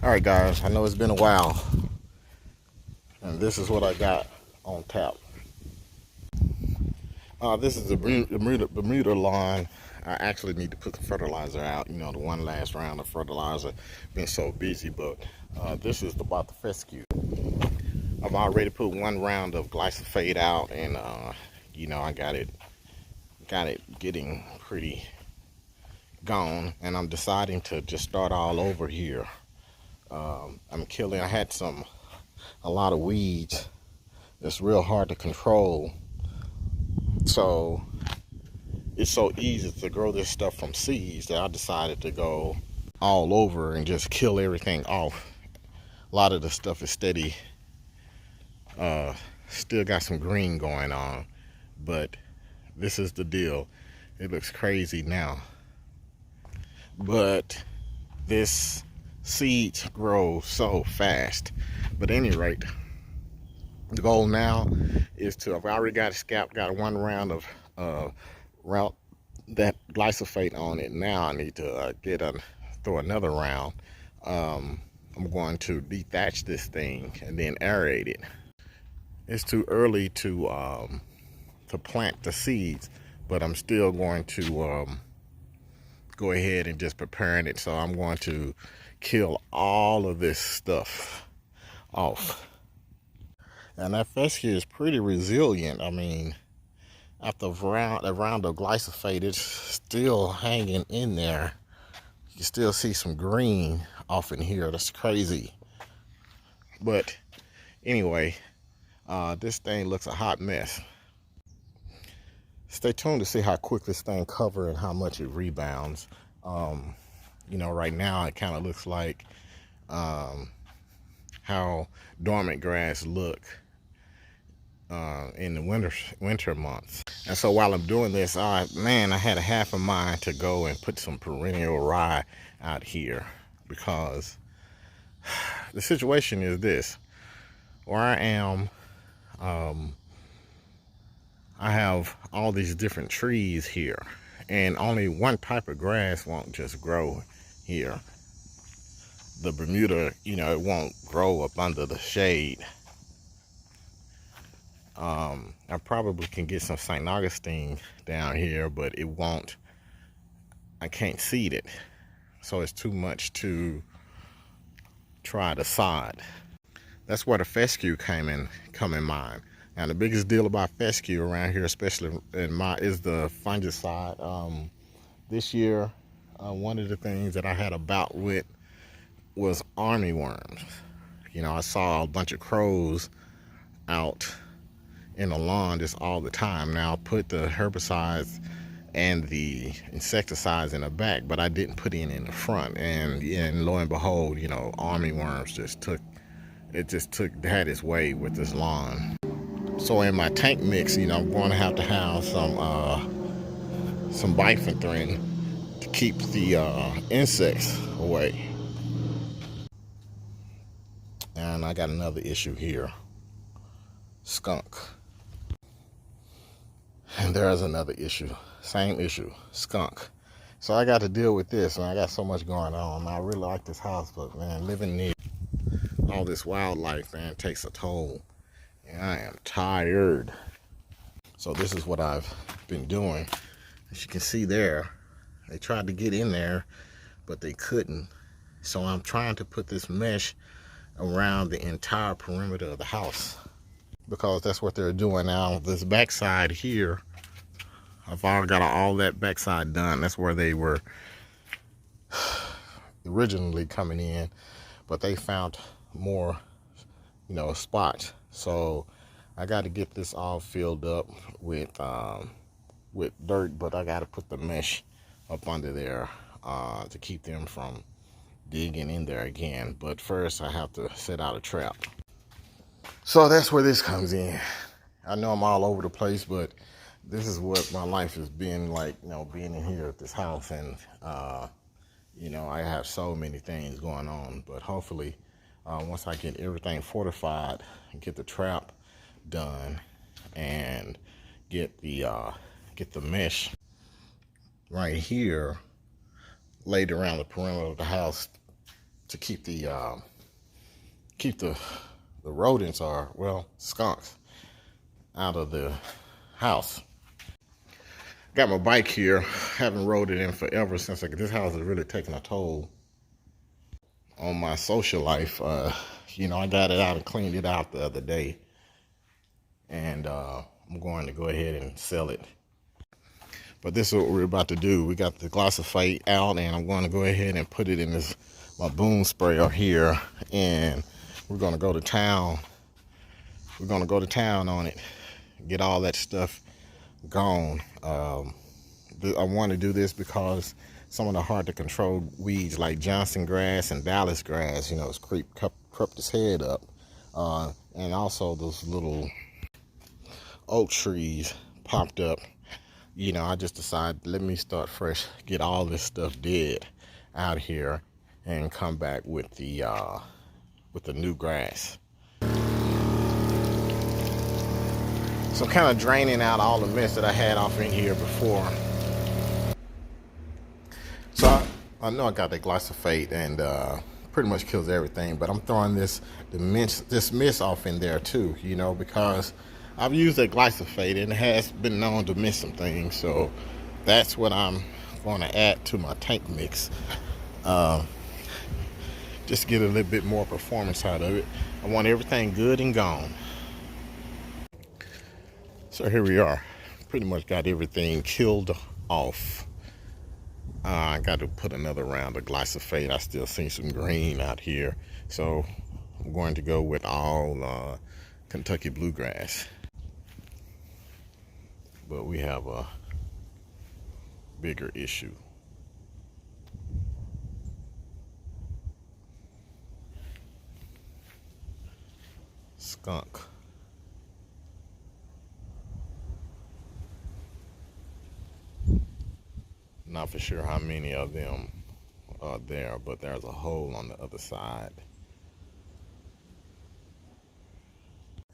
All right, guys, I know it's been a while, and this is what I got on tap. This is the Bermuda lawn. I actually need to put the fertilizer out. You know, the one last round of fertilizer. Been so busy, but this is about the fescue. I've already put one round of glyphosate out, and you know, I got it getting pretty gone, and I'm deciding to just start all over here. I had a lot of weeds. It's real hard to control. So it's so easy to grow this stuff from seeds that I decided to go all over and just kill everything off. A lot of the stuff is steady. Still got some green going on, but this is the deal. It looks crazy now, but this seeds grow so fast. But at any rate, the goal now is to, I've already got one round of that glyphosate on it. Now I need to throw another round. I'm going to dethatch this thing and then aerate it. It's too early to plant the seeds, but I'm still going to go ahead and just preparing it. So I'm going to kill all of this stuff off. And that fescue is pretty resilient. I mean, after a round of glyphosate, it's still hanging in there. You still see some green off in here. That's crazy. But anyway, this thing looks a hot mess. Stay tuned to see how quick this thing covers and how much it rebounds. You know, right now it kind of looks like how dormant grass look in the winter months. And so while I'm doing this, I had a half a mind to go and put some perennial rye out here, because the situation is this: where I am, I have all these different trees here, and only one type of grass won't just grow here. The Bermuda, you know, it won't grow up under the shade. I probably can get some St. Augustine down here, but it won't, I can't seed it. So it's too much to try to sod. That's where the fescue come in mind. Now the biggest deal about fescue around here, especially is the fungicide. This year, one of the things that I had a bout with was armyworms. You know, I saw a bunch of crows out in the lawn just all the time. Now I put the herbicides and the insecticides in the back, but I didn't put in the front. And lo and behold, you know, armyworms had its way with this lawn. So in my tank mix, you know, I'm going to have some bifenthrin to keep the insects away. And I got another issue here: skunk. And there's another issue, same issue, skunk. So I got to deal with this, and I got so much going on. I really like this house, but man, living near all this wildlife, man, takes a toll. And I am tired. So this is what I've been doing. As you can see there, they tried to get in there, but they couldn't. So I'm trying to put this mesh around the entire perimeter of the house, because that's what they're doing now. This backside here, I've already got all that backside done. That's where they were originally coming in, but they found more, you know, spots. So I got to get this all filled up with dirt, but I got to put the mesh up under there to keep them from digging in there again. But first I have to set out a trap. So that's where this comes in. I know I'm all over the place, but this is what my life has been like, you know, being in here at this house. And you know, I have so many things going on, but hopefully once I get everything fortified and get the trap done and get the mesh right here laid around the perimeter of the house to keep the rodents, or well, skunks, out of the house. Got my bike here. Haven't rode it in forever since this house has really taken a toll on my social life. You know, I got it out and cleaned it out the other day, and I'm going to go ahead and sell it. But this is what we're about to do. We got the glyphosate out, and I'm going to go ahead and put it in my boom sprayer here, and we're going to go to town. We're going to go to town on it, get all that stuff gone. I want to do this because some of the hard to control weeds like Johnson grass and Dallas grass, you know, it's crept its head up. And also those little oak trees popped up. You know, I just decided, let me start fresh, get all this stuff dead out here, and come back with the new grass. So I'm kind of draining out all the mess that I had off in here before. So I know I got that glyphosate, and pretty much kills everything, but I'm throwing this mist off in there too, you know, because I've used that glyphosate and it has been known to miss some things. So that's what I'm going to add to my tank mix. Just get a little bit more performance out of it. I want everything good and gone. So here we are. Pretty much got everything killed off. I got to put another round of glyphosate. I still see some green out here. So I'm going to go with all Kentucky bluegrass. But we have a bigger issue. Skunk. Not for sure how many of them are there, but there's a hole on the other side.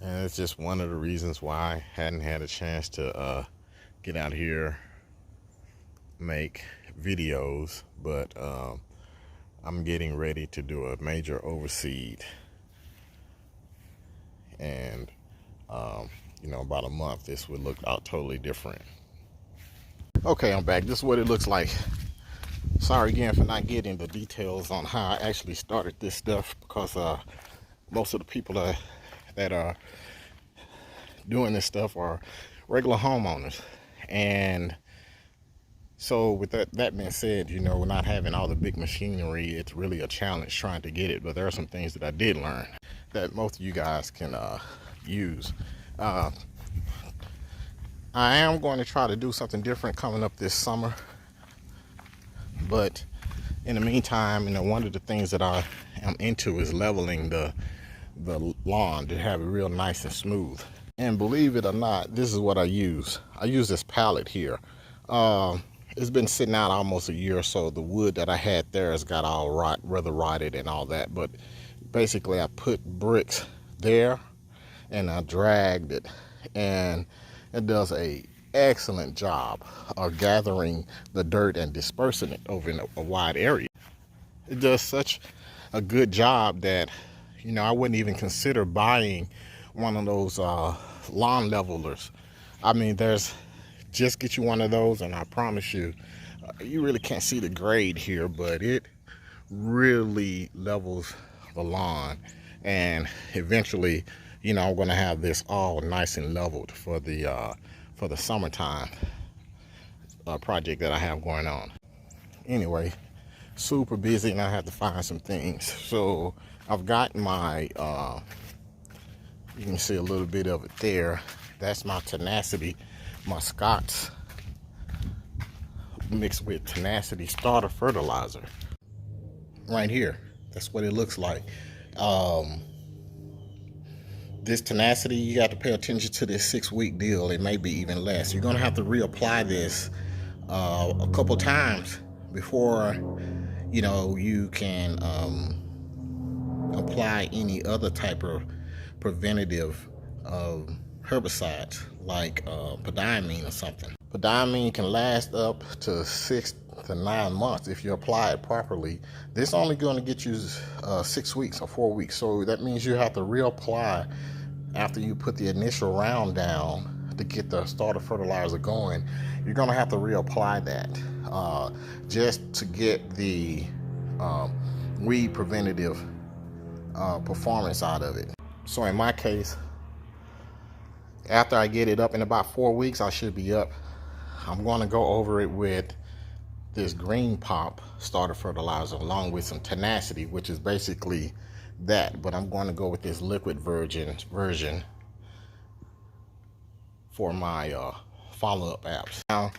And it's just one of the reasons why I hadn't had a chance to get out here, make videos, but I'm getting ready to do a major overseed. And you know, about a month, this would look out totally different. Okay, I'm back. This is what it looks like. Sorry again for not getting the details on how I actually started this stuff, because most of the people that are doing this stuff are regular homeowners. And so with that being said, you know, not having all the big machinery, it's really a challenge trying to get it. But there are some things that I did learn that most of you guys can use. I am going to try to do something different coming up this summer. But in the meantime, you know, one of the things that I am into is leveling the lawn to have it real nice and smooth. And believe it or not, this is what I use. I use this pallet here. It's been sitting out almost a year or so. The wood that I had there has got all rather rotted and all that. But basically, I put bricks there and I dragged it, and it does a excellent job of gathering the dirt and dispersing it over in a wide area. It does such a good job that, you know, I wouldn't even consider buying one of those lawn levelers. I mean, just get you one of those, and I promise you, you really can't see the grade here, but it really levels the lawn. And eventually, you know, I'm going to have this all nice and leveled for the summertime project that I have going on. Anyway, super busy, and I have to find some things. So I've got my, you can see a little bit of it there. That's my Tenacity, my Scott's mixed with Tenacity starter fertilizer. Right here, that's what it looks like. This Tenacity, you got to pay attention to this 6-week deal. It may be even less. You're going to have to reapply this a couple times before, you know, you can apply any other type of preventative herbicides like podiamine or something. Podiamine can last up to 6 to 9 months if you apply it properly. This is only going to get you 6 weeks or 4 weeks. So that means you have to reapply after you put the initial round down to get the starter fertilizer going. You're going to have to reapply that just to get the weed preventative performance out of it. So in my case, after I get it up in about 4 weeks, I should be up. I'm going to go over it with this green pop starter fertilizer along with some tenacity, which is basically that, but I'm going to go with this liquid version for my follow-up apps. Now,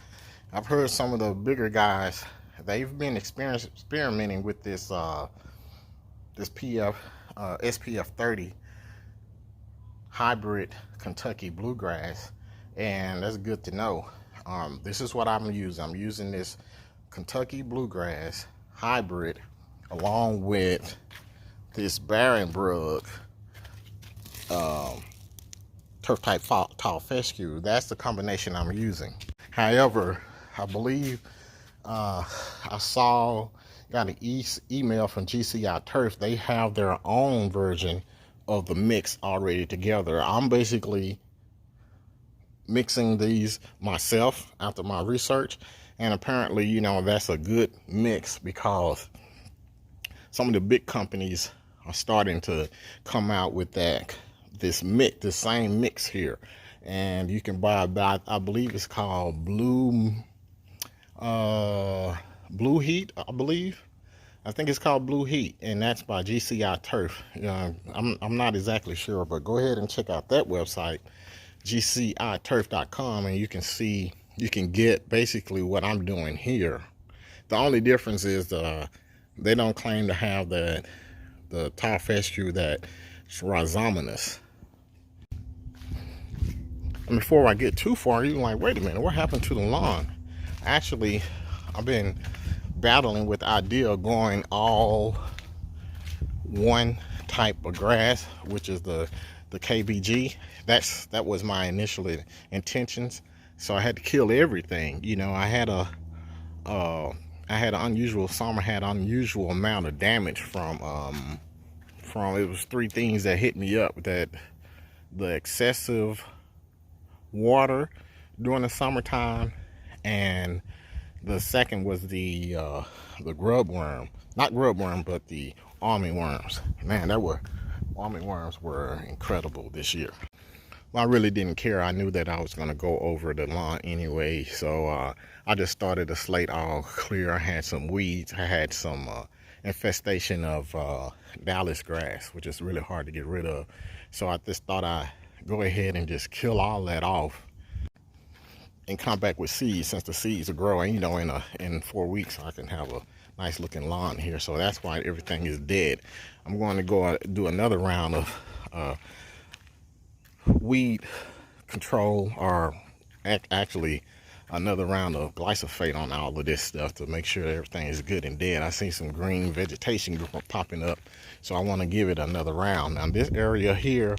I've heard some of the bigger guys, they've been experimenting with this this SPF 30 hybrid Kentucky bluegrass, and that's good to know. This is what I'm using. I'm using this Kentucky bluegrass hybrid along with this Barenbrug turf type tall fescue. That's the combination I'm using. However, I believe I got an email from GCI Turf. They have their own version of the mix already together. I'm basically mixing these myself after my research, and apparently, you know, that's a good mix because some of the big companies are starting to come out with this same mix here, and you can buy about, I believe it's called Blue Heat, I think it's called Blue Heat, and that's by GCI Turf. I'm not exactly sure, but go ahead and check out that website, gciturf.com, and you can get basically what I'm doing here. The only difference is they don't claim to have the tall fescue that's rhizomatous. And before I get too far, you're like, wait a minute, what happened to the lawn? Actually, I've been battling with the idea of growing all one type of grass, which is the KBG. That was my initial intentions. So I had to kill everything. You know, I had an unusual summer, had an unusual amount of damage from it was 3 things that hit me up: that the excessive water during the summertime, and the second was the grub worm, not grub worm, but the army worms. Man, army worms were incredible this year. Well, I really didn't care. I knew that I was going to go over the lawn anyway, so I just started the slate all clear. I had some weeds. I had some infestation of Dallas grass, which is really hard to get rid of. So I just thought I'd go ahead and just kill all that off and come back with seeds, since the seeds are growing. You know, in 4 weeks I can have a nice looking lawn here. So that's why everything is dead. I'm going to go do another round of weed control, or actually another round of glyphosate on all of this stuff to make sure everything is good and dead. I see some green vegetation popping up, so I want to give it another round. Now this area here,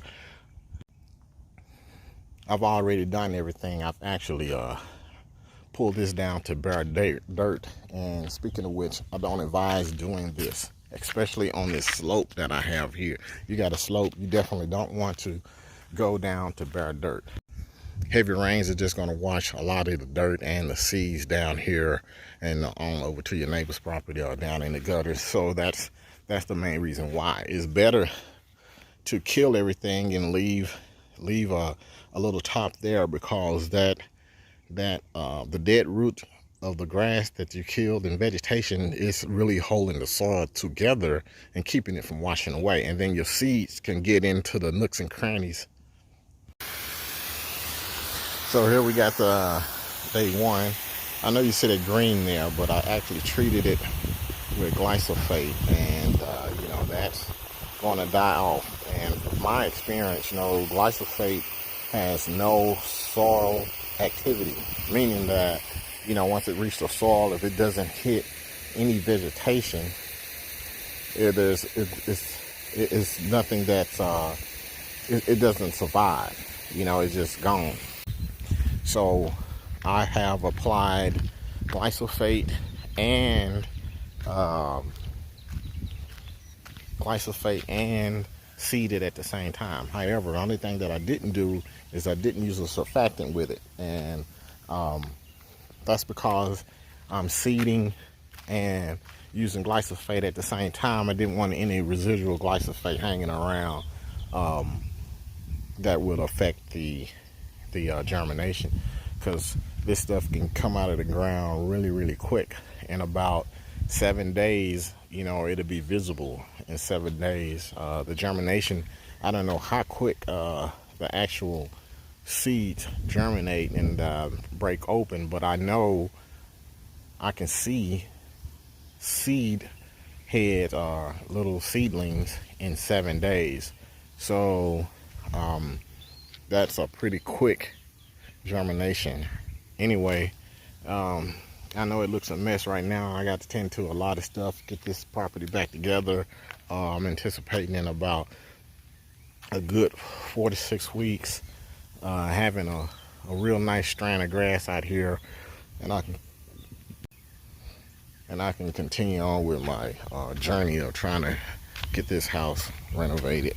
I've already done everything. I've actually pulled this down to bare dirt, and speaking of which, I don't advise doing this, especially on this slope that I have here. You got a slope, you definitely don't want to go down to bare dirt. Heavy rains are just going to wash a lot of the dirt and the seeds down here and on over to your neighbor's property or down in the gutters. So that's the main reason why. It's better to kill everything and leave a little top there, because the dead root of the grass that you killed and vegetation is really holding the soil together and keeping it from washing away, and then your seeds can get into the nooks and crannies. So here we got the day 1. I know you see that green there, but I actually treated it with glyphosate, and you know, that's going to die off. And from my experience, you know, glyphosate has no soil activity, meaning that, you know, once it reaches the soil, if it doesn't hit any vegetation, it's nothing that's it doesn't survive. You know, it's just gone. So I have applied glyphosate and glyphosate and seed it at the same time. However, the only thing that I didn't do is I didn't use a surfactant with it, and that's because I'm seeding and using glyphosate at the same time. I didn't want any residual glyphosate hanging around that would affect the germination, because this stuff can come out of the ground really quick. In about 7 days, you know, it'll be visible in 7 days. The germination, I don't know how quick the actual seeds germinate and break open, but I know I can see seed heads or little seedlings in 7 days. So that's a pretty quick germination. Anyway, I know it looks a mess right now. I got to tend to a lot of stuff, get this property back together. I'm anticipating in about a good 4 to 6 weeks having a real nice strand of grass out here, and I can continue on with my journey of trying to get this house renovated.